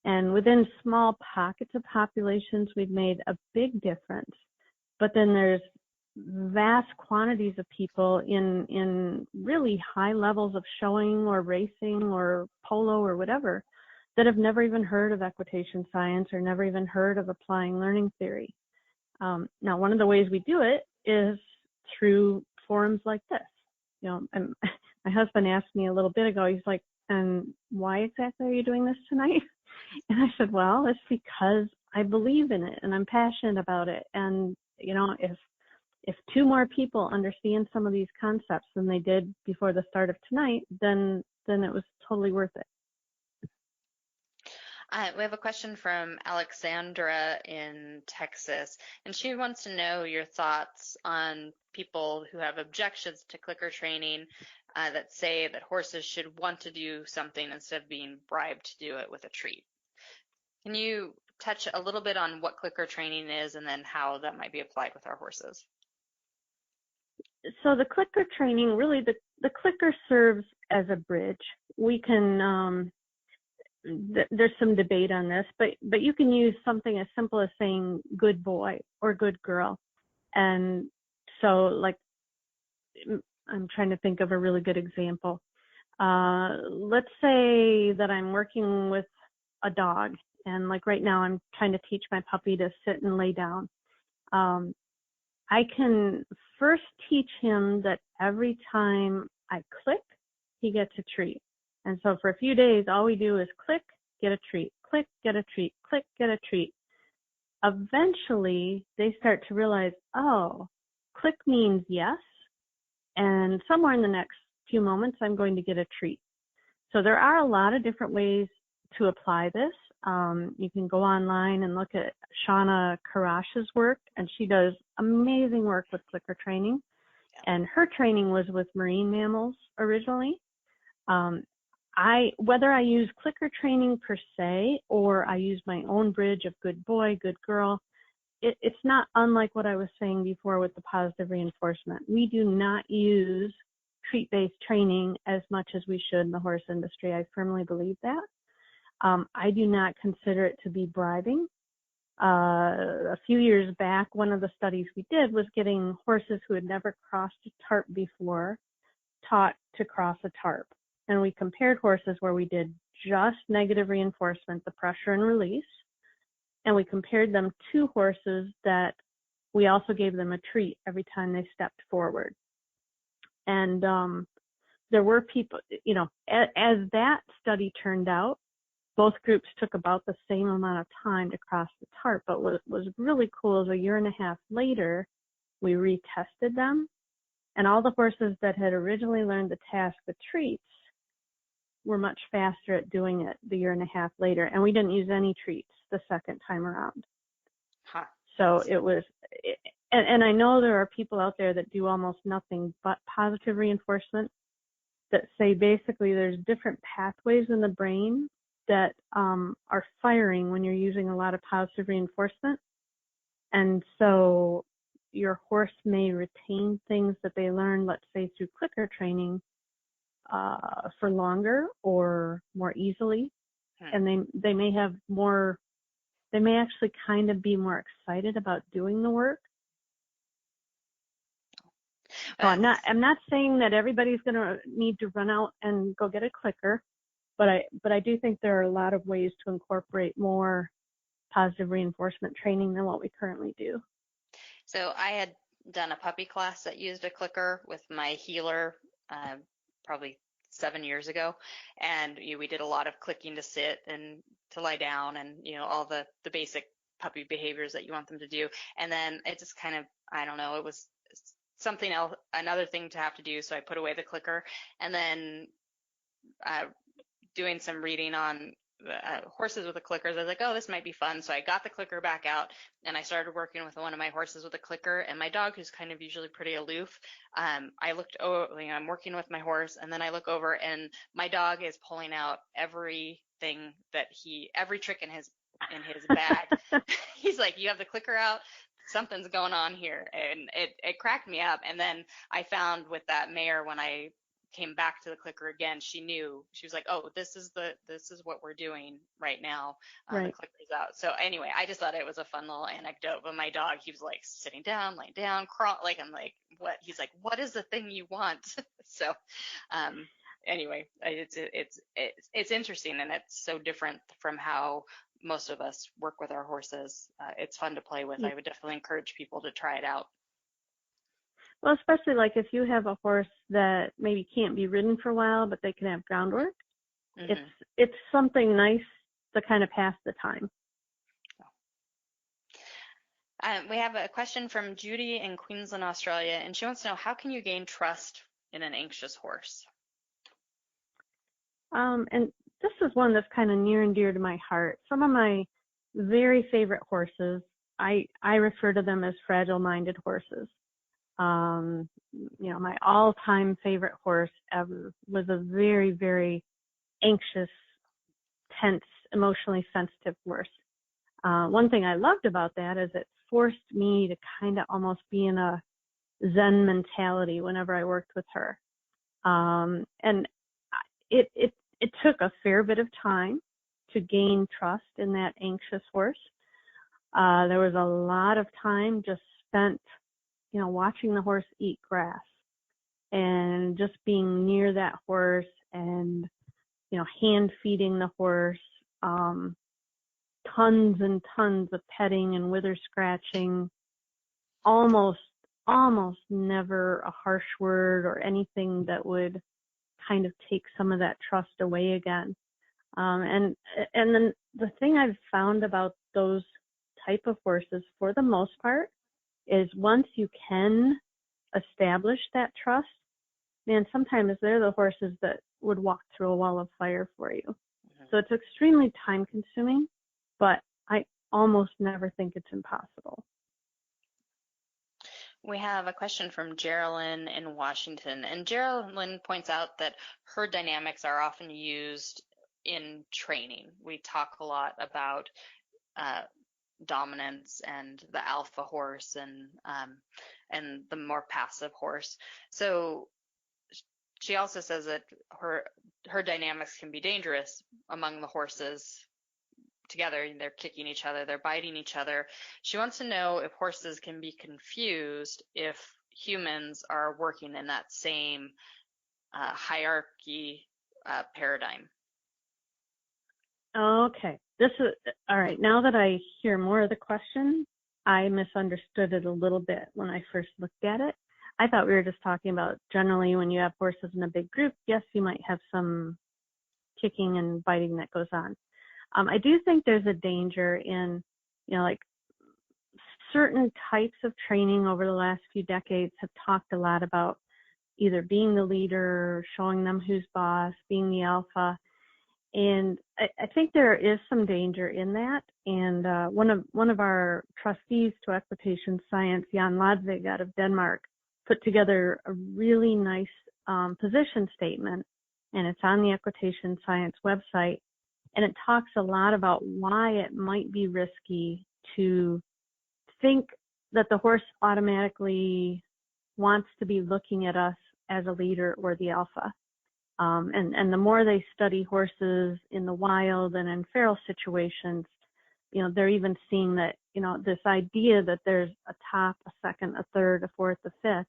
And within small pockets of populations, we've made a big difference. But then there's vast quantities of people in really high levels of showing or racing or polo or whatever that have never even heard of equitation science or never even heard of applying learning theory. Now, one of the ways we do it is through forums like this. And my husband asked me a little bit ago, he's like, and why exactly are you doing this tonight? And I said, well, it's because I believe in it and I'm passionate about it. And, if two more people understand some of these concepts than they did before the start of tonight, then it was totally worth it. We have a question from Alexandra in Texas, and she wants to know your thoughts on people who have objections to clicker training that say that horses should want to do something instead of being bribed to do it with a treat. Can you touch a little bit on what clicker training is and then how that might be applied with our horses? So the clicker training, really the clicker serves as a bridge. We can there's some debate on this, but you can use something as simple as saying good boy or good girl. And so, like, I'm trying to think of a really good example. Let's say that I'm working with a dog, and like right now I'm trying to teach my puppy to sit and lay down. I can first teach him that every time I click, he gets a treat. And so for a few days, all we do is click, get a treat, click, get a treat, click, get a treat. Eventually, they start to realize, oh, click means yes, and somewhere in the next few moments, I'm going to get a treat. So there are a lot of different ways to apply this. You can go online and look at Shauna Karash's work, and she does amazing work with clicker training. And her training was with marine mammals originally. Whether I use clicker training per se, or I use my own bridge of good boy, good girl, it's not unlike what I was saying before with the positive reinforcement. We do not use treat-based training as much as we should in the horse industry. I firmly believe that. I do not consider it to be bribing. A few years back, one of the studies we did was getting horses who had never crossed a tarp before taught to cross a tarp. And we compared horses where we did just negative reinforcement, the pressure and release, and we compared them to horses that we also gave them a treat every time they stepped forward. And there were people, as that study turned out, both groups took about the same amount of time to cross the tarp. But what was really cool is a year and a half later, we retested them, and all the horses that had originally learned the task with treats were much faster at doing it the year and a half later, and we didn't use any treats the second time around. Huh. So it was, and I know there are people out there that do almost nothing but positive reinforcement, that say basically there's different pathways in the brain that are firing when you're using a lot of positive reinforcement. And so your horse may retain things that they learned, let's say through clicker training, for longer or more easily. And they may have more, they may actually kind of be more excited about doing the work. So I'm not saying that everybody's going to need to run out and go get a clicker, but I do think there are a lot of ways to incorporate more positive reinforcement training than what we currently do. So I had done a puppy class that used a clicker with my healer, probably 7 years ago, and we did a lot of clicking to sit and to lie down, and all the basic puppy behaviors that you want them to do. And then it just kind of, I don't know, it was something else, another thing to have to do, so I put away the clicker. And then doing some reading on horses with the clickers, I was like, oh, this might be fun. So I got the clicker back out, and I started working with one of my horses with a clicker. And my dog, who's kind of usually pretty aloof, I looked over, I'm working with my horse, and then I look over, and my dog is pulling out everything every trick in his bag. He's like, you have the clicker out, something's going on here. And it cracked me up. And then I found with that mare, when I came back to the clicker again, she knew. She was like, oh, this is what we're doing right now. Right. The clicker's out. So anyway, I just thought it was a fun little anecdote. But my dog, he was like sitting down, laying down, crawl, like, I'm like, what? He's like, what is the thing you want? So anyway, it's interesting, and it's so different from how most of us work with our horses. It's fun to play with. Yeah. I would definitely encourage people to try it out. Well, especially like if you have a horse that maybe can't be ridden for a while, but they can have groundwork, it's something nice to kind of pass the time. We have a question from Judy in Queensland, Australia, and she wants to know, how can you gain trust in an anxious horse? And this is one that's kind of near and dear to my heart. Some of my very favorite horses, I refer to them as fragile-minded horses. My all-time favorite horse ever was a very, very anxious, tense, emotionally sensitive horse. One thing I loved about that is it forced me to kind of almost be in a Zen mentality whenever I worked with her. And it took a fair bit of time to gain trust in that anxious horse. There was a lot of time just spent watching the horse eat grass and just being near that horse and, hand feeding the horse, tons and tons of petting and wither scratching, almost never a harsh word or anything that would kind of take some of that trust away again. And then the thing I've found about those type of horses, for the most part, is once you can establish that trust, man, sometimes they're the horses that would walk through a wall of fire for you. Mm-hmm. So it's extremely time consuming, but I almost never think it's impossible. We have a question from Geraldine in Washington, and Geraldine points out that herd dynamics are often used in training. We talk a lot about dominance and the alpha horse and the more passive horse. So she also says that her dynamics can be dangerous among the horses together. They're kicking each other, they're biting each other. She wants to know if horses can be confused if humans are working in that same hierarchy paradigm. Okay, this is all right. Now that I hear more of the question, I misunderstood it a little bit when I first looked at it. I thought we were just talking about generally when you have horses in a big group, yes, you might have some kicking and biting that goes on. I do think there's a danger in, like certain types of training over the last few decades have talked a lot about either being the leader, showing them who's boss, being the alpha. And I think there is some danger in that. And one of our trustees to Equitation Science, Jan Ladvig out of Denmark, put together a really nice position statement, and it's on the Equitation Science website. And it talks a lot about why it might be risky to think that the horse automatically wants to be looking at us as a leader or the alpha. And the more they study horses in the wild and in feral situations, they're even seeing that, this idea that there's a top, a second, a third, a fourth, a fifth,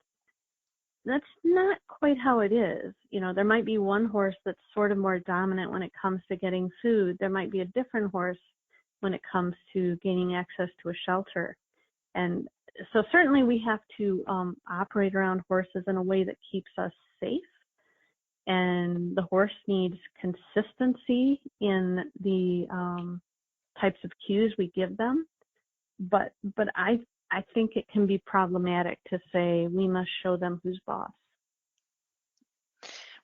that's not quite how it is. There might be one horse that's sort of more dominant when it comes to getting food. There might be a different horse when it comes to gaining access to a shelter. And so certainly we have to operate around horses in a way that keeps us safe. And the horse needs consistency in the types of cues we give them. But I think it can be problematic to say we must show them who's boss.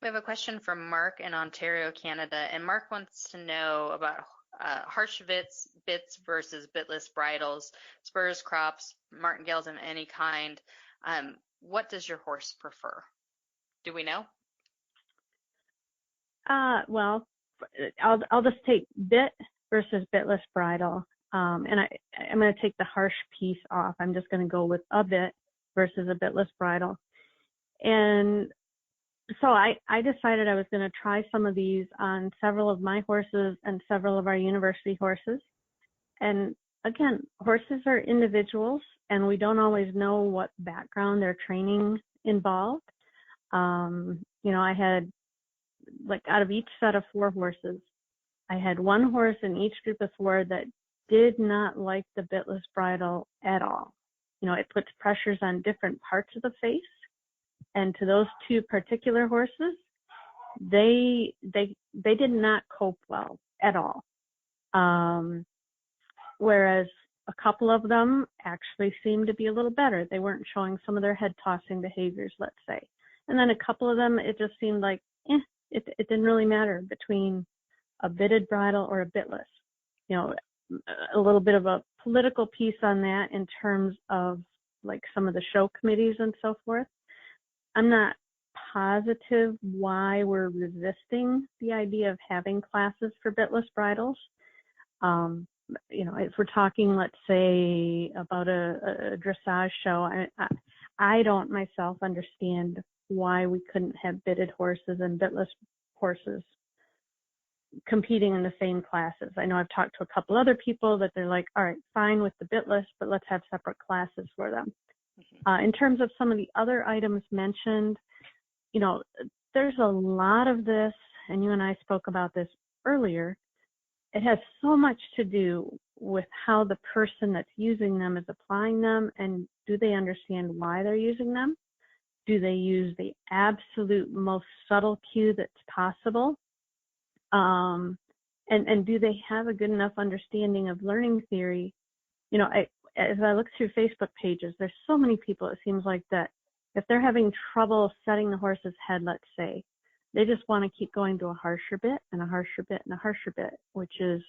We have a question from Mark in Ontario, Canada, and Mark wants to know about harsh bits versus bitless bridles, spurs, crops, martingales of any kind. What does your horse prefer? Do we know? Well, I'll just take bit versus bitless bridle. And I'm going to take the harsh piece off. I'm just going to go with a bit versus a bitless bridle. And so I decided I was going to try some of these on several of my horses and several of our university horses. And again, horses are individuals, and we don't always know what background their training involved. I had, like, out of each set of 4 horses, I had one horse in each group of 4 that did not like the bitless bridle at all. It puts pressures on different parts of the face. And to those 2 particular horses, they did not cope well at all. Whereas a couple of them actually seemed to be a little better. They weren't showing some of their head tossing behaviors, let's say. And then a couple of them, it just seemed like, it didn't really matter between a bitted bridle or a bitless. A little bit of a political piece on that in terms of like some of the show committees and so forth. I'm not positive why we're resisting the idea of having classes for bitless bridles. If we're talking, let's say, about a dressage show, I don't myself understand why we couldn't have bitted horses and bitless horses competing in the same classes. I know I've talked to a couple other people that they're like, all right, fine with the bitless, but let's have separate classes for them. Mm-hmm. In terms of some of the other items mentioned, there's a lot of this and you and I spoke about this earlier, it has so much to do with how the person that's using them is applying them, and do they understand why they're using them? Do they use the absolute most subtle cue that's possible? And do they have a good enough understanding of learning theory? You know, as I look through Facebook pages, there's so many people, it seems like, that if they're having trouble setting the horse's head, let's say, they just want to keep going to a harsher bit and a harsher bit and a harsher bit, which is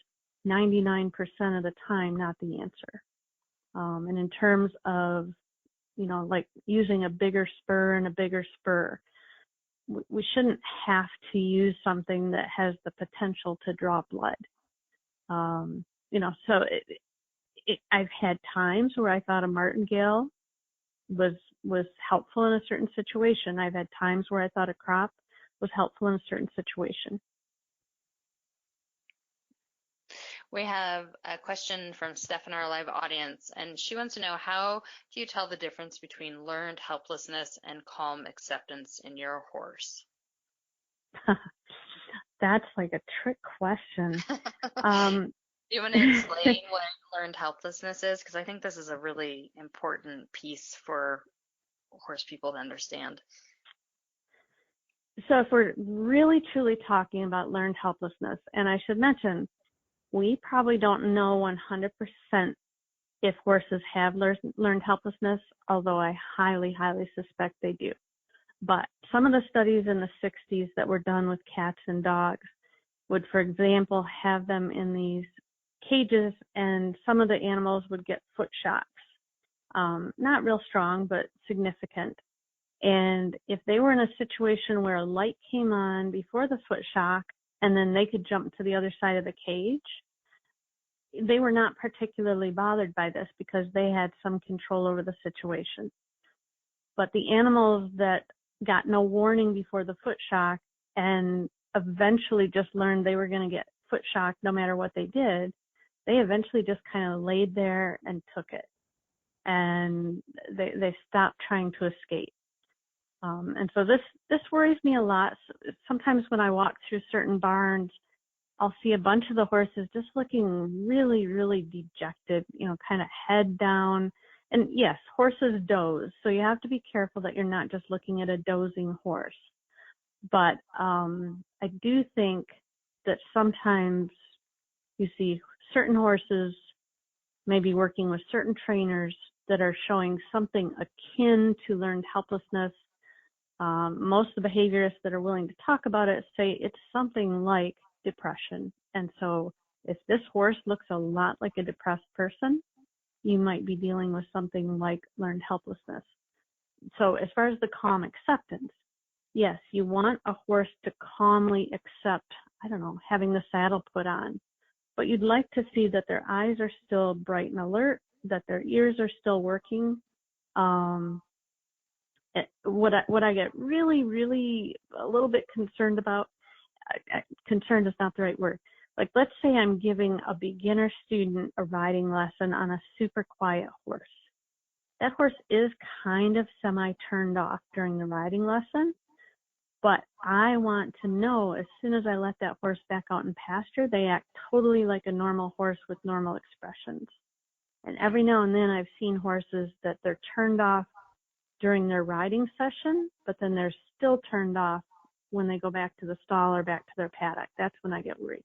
99% of the time not the answer. And in terms of, you know, like using a bigger spur and a bigger spur, we shouldn't have to use something that has the potential to draw blood. You know, so I've had times where I thought a martingale was helpful in a certain situation. I've had times where I thought a crop was helpful in a certain situation. We have a question from Steph in our live audience, and she wants to know, how do you tell the difference between learned helplessness and calm acceptance in your horse? That's like a trick question. Do you want to explain what learned helplessness is? Because I think this is a really important piece for horse people to understand. So if we're really truly talking about learned helplessness, and I should mention, we probably don't know 100% if horses have learned helplessness, although I highly, highly suspect they do. But some of the studies in the 60s that were done with cats and dogs would, for example, have them in these cages, and some of the animals would get foot shocks. Not real strong, but significant. And if they were in a situation where a light came on before the foot shock, and then they could jump to the other side of the cage, they were not particularly bothered by this because they had some control over the situation. But the animals that got no warning before the foot shock and eventually just learned they were going to get foot shocked no matter what they did, they eventually just kind of laid there and took it. And they stopped trying to escape. And so this worries me a lot. Sometimes when I walk through certain barns, I'll see a bunch of the horses just looking really, really dejected, you know, kind of head down. And yes, horses doze, so you have to be careful that you're not just looking at a dozing horse. But I do think that sometimes you see certain horses maybe working with certain trainers that are showing something akin to learned helplessness. Most of the behaviorists that are willing to talk about it say it's something like depression. And so if this horse looks a lot like a depressed person, you might be dealing with something like learned helplessness. So as far as the calm acceptance, yes, you want a horse to calmly accept, I don't know, having the saddle put on, but you'd like to see that their eyes are still bright and alert, that their ears are still working. What I get really, really a little bit concerned about, concerned is not the right word. Like, let's say I'm giving a beginner student a riding lesson on a super quiet horse. That horse is kind of semi-turned off during the riding lesson, but I want to know as soon as I let that horse back out in pasture, they act totally like a normal horse with normal expressions. And every now and then I've seen horses that they're turned off during their riding session, but then they're still turned off when they go back to the stall or back to their paddock. That's when I get worried.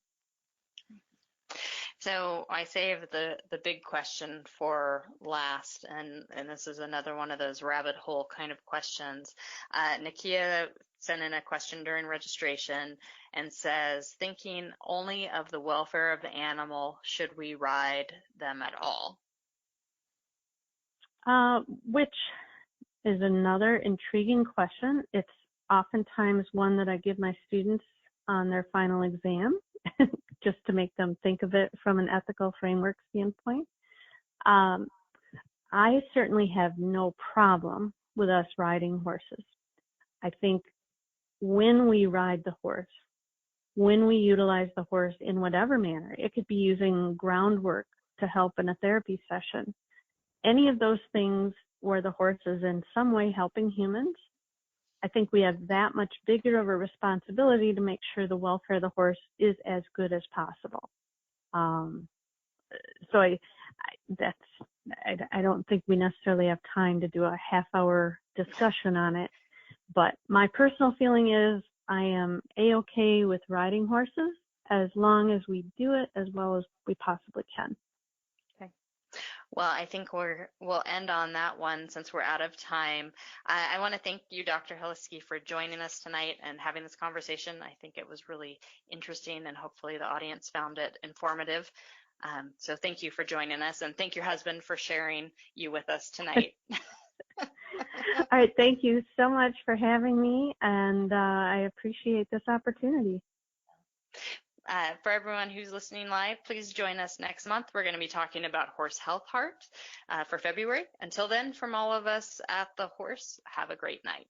So I saved the big question for last, and this is another one of those rabbit hole kind of questions. Nakia sent in a question during registration and says, thinking only of the welfare of the animal, should we ride them at all? Which is another intriguing question. It's oftentimes one that I give my students on their final exam, just to make them think of it from an ethical framework standpoint. I certainly have no problem with us riding horses. I think when we ride the horse, when we utilize the horse in whatever manner, it could be using groundwork to help in a therapy session. Any of those things where the horse is in some way helping humans, I think we have that much bigger of a responsibility to make sure the welfare of the horse is as good as possible. So I don't think we necessarily have time to do a half-hour discussion on it, but my personal feeling is I am A-okay with riding horses as long as we do it as well as we possibly can. Okay. Well, I think we'll end on that one since we're out of time. I want to thank you, Dr. Heleski, for joining us tonight and having this conversation. I think it was really interesting, and hopefully the audience found it informative. So thank you for joining us, and thank your husband for sharing you with us tonight. All right, thank you so much for having me, and I appreciate this opportunity. For everyone who's listening live, please join us next month. We're going to be talking about horse health heart for February. Until then, from all of us at the Horse, have a great night.